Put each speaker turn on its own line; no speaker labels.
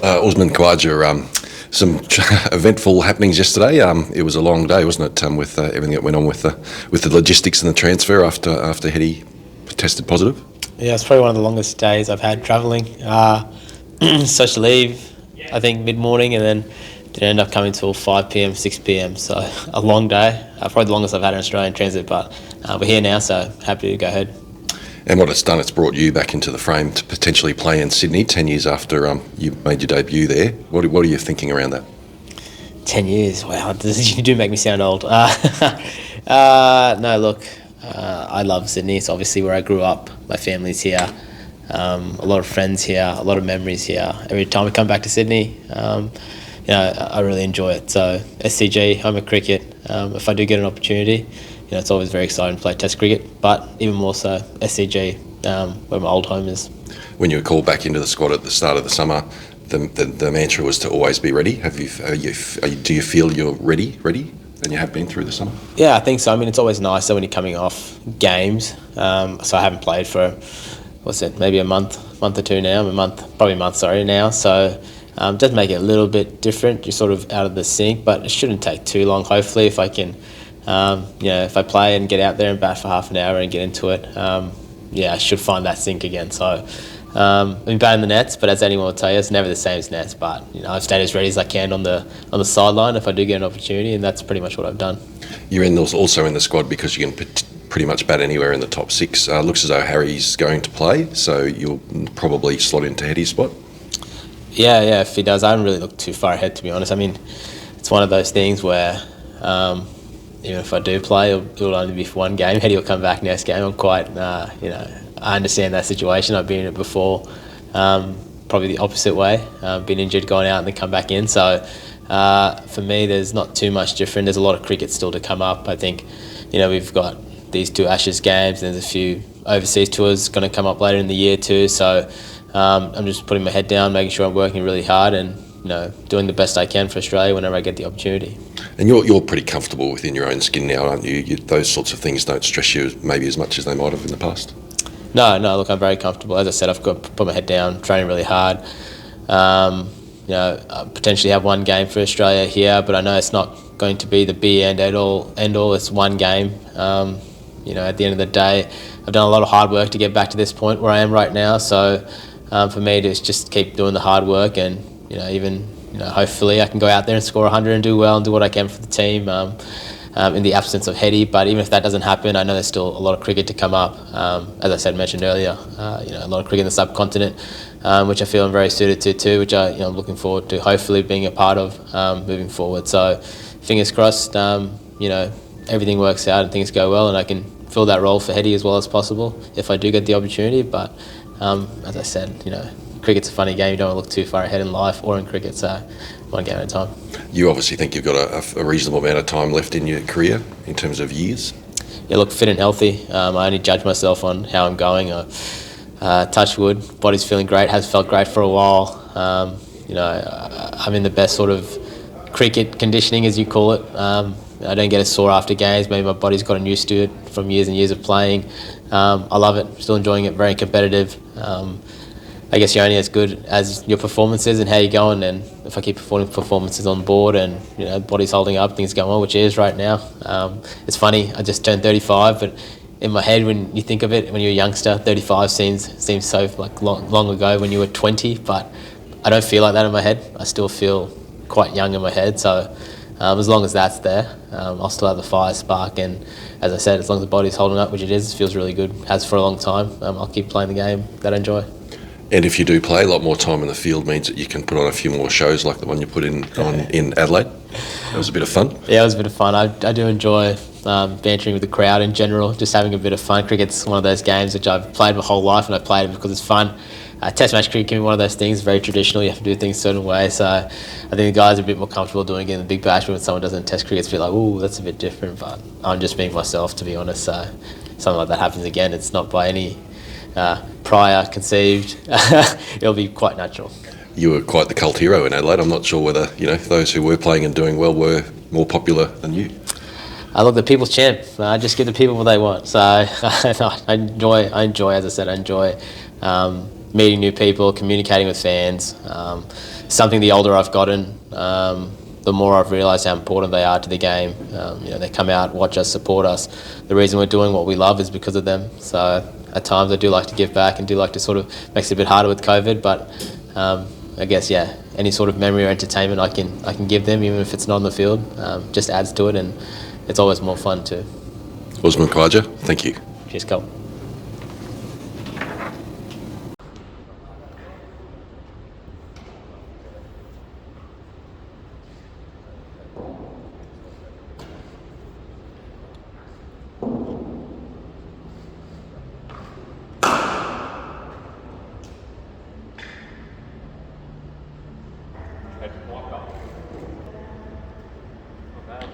Usman Khawaja, some eventful happenings yesterday. It was a long day, wasn't it, with everything that went on with the logistics and the transfer after Hetty tested positive?
Yeah, it's probably one of the longest days I've had travelling. Supposed to leave, I think, mid-morning, and then didn't end up coming till 5 p.m, 6 p.m, so a long day. Probably the longest I've had in Australian transit, but we're here now, so happy to go ahead.
And what it's done, it's brought you back into the frame to potentially play in Sydney 10 years after you made your debut there. What are you thinking around that?
10 years, wow, you do make me sound old. No, look, I love Sydney. It's obviously where I grew up. My family's here. A lot of friends here, a lot of memories here. Every time we come back to Sydney, I really enjoy it. So SCG, home of cricket. If I do get an opportunity, it's always very exciting to play Test cricket, but even more so SCG, where my old home is.
When you were called back into the squad at the start of the summer, the mantra was to always be ready. Do you feel you're ready, and you have been through the summer?
Yeah, I think so. I mean, it's always nicer when you're coming off games. So I haven't played for, maybe a month or two now. Probably a month now. So it does make it a little bit different. You're sort of out of the sync, but it shouldn't take too long. Hopefully, if I can, if I play and get out there and bat for half an hour and get into it, I should find that sync again. So I've been batting the nets, but as anyone will tell you, it's never the same as nets. But I've stayed as ready as I can on the sideline if I do get an opportunity, and that's pretty much what I've done.
You're also in the squad because you can pretty much bat anywhere in the top six. Looks as though Harry's going to play, so you'll probably slot into Hetty's spot.
Yeah, if he does. I haven't really looked too far ahead, to be honest. I mean, it's one of those things where even if I do play, it'll only be for one game. Hetty will come back next game. I'm quite, I understand that situation. I've been in it before, probably the opposite way. Been injured, going out and then come back in. So for me, there's not too much different. There's a lot of cricket still to come up. I think, we've got these 2 Ashes games, and there's a few overseas tours going to come up later in the year too. So I'm just putting my head down, making sure I'm working really hard and doing the best I can for Australia whenever I get the opportunity.
And you're pretty comfortable within your own skin now, aren't you? Those sorts of things don't stress you maybe as much as they might have in the past?
No, look, I'm very comfortable. As I said, I've got to put my head down, training really hard. I potentially have one game for Australia here, but I know it's not going to be the be-end all. It's one game. At the end of the day, I've done a lot of hard work to get back to this point where I am right now. So for me, to just keep doing the hard work and, hopefully I can go out there and score 100 and do well and do what I can for the team in the absence of Hetty. But even if that doesn't happen, I know there's still a lot of cricket to come up. As I mentioned earlier, a lot of cricket in the subcontinent, which I feel I'm very suited to too, which I'm looking forward to hopefully being a part of moving forward. So fingers crossed, everything works out and things go well and I can fill that role for Hetty as well as possible if I do get the opportunity. But as I said, cricket's a funny game. You don't want to look too far ahead in life or in cricket, so one game at a time. You
obviously think you've got a reasonable amount of time left in your career in terms of years?
Yeah, look, fit and healthy. I only judge myself on how I'm going. Touch wood, body's feeling great, has felt great for a while. I'm in the best sort of cricket conditioning, as you call it. I don't get as sore after games. Maybe my body's gotten used to it from years and years of playing. I love it, still enjoying it, very competitive. I guess you're only as good as your performances and how you're going, and if I keep performing performances on board and body's holding up, things going well, which it is right now. It's funny, I just turned 35, but in my head, when you think of it, when you're a youngster, 35 seems so long ago when you were 20, but I don't feel like that in my head. I still feel quite young in my head, so as long as that's there, I'll still have the fire spark, and as I said, as long as the body's holding up, which it is, it feels really good, has for a long time, I'll keep playing the game that I enjoy.
And if you do play, a lot more time in the field means that you can put on a few more shows like the one you put in Adelaide. That was a bit of fun. Yeah,
it was a bit of fun. I do enjoy bantering with the crowd in general, just having a bit of fun. Cricket's one of those games which I've played my whole life, and I played it because it's fun. Test match cricket can be one of those things, very traditional. You have to do things a certain way. So I think the guys are a bit more comfortable doing it in the big bash. When someone does it in Test cricket, it's a bit like, ooh, that's a bit different. But I'm just being myself, to be honest. So something like that happens again, it's not by any prior conceived. It'll be quite natural.
You were quite the cult hero in Adelaide. I'm not sure whether those who were playing and doing well were more popular than you.
I look, the people's champ. I just give the people what they want. So I enjoy, as I said, meeting new people, communicating with fans. Something the older I've gotten, the more I've realised how important they are to the game. They come out, watch us, support us. The reason we're doing what we love is because of them. So at times I do like to give back and do like to sort of, makes it a bit harder with COVID, but I guess, any sort of memory or entertainment I can give them, even if it's not on the field, just adds to it, and it's always more fun too.
Usman Khawaja, thank you.
Cheers, Cole.
Walk off. Not bad.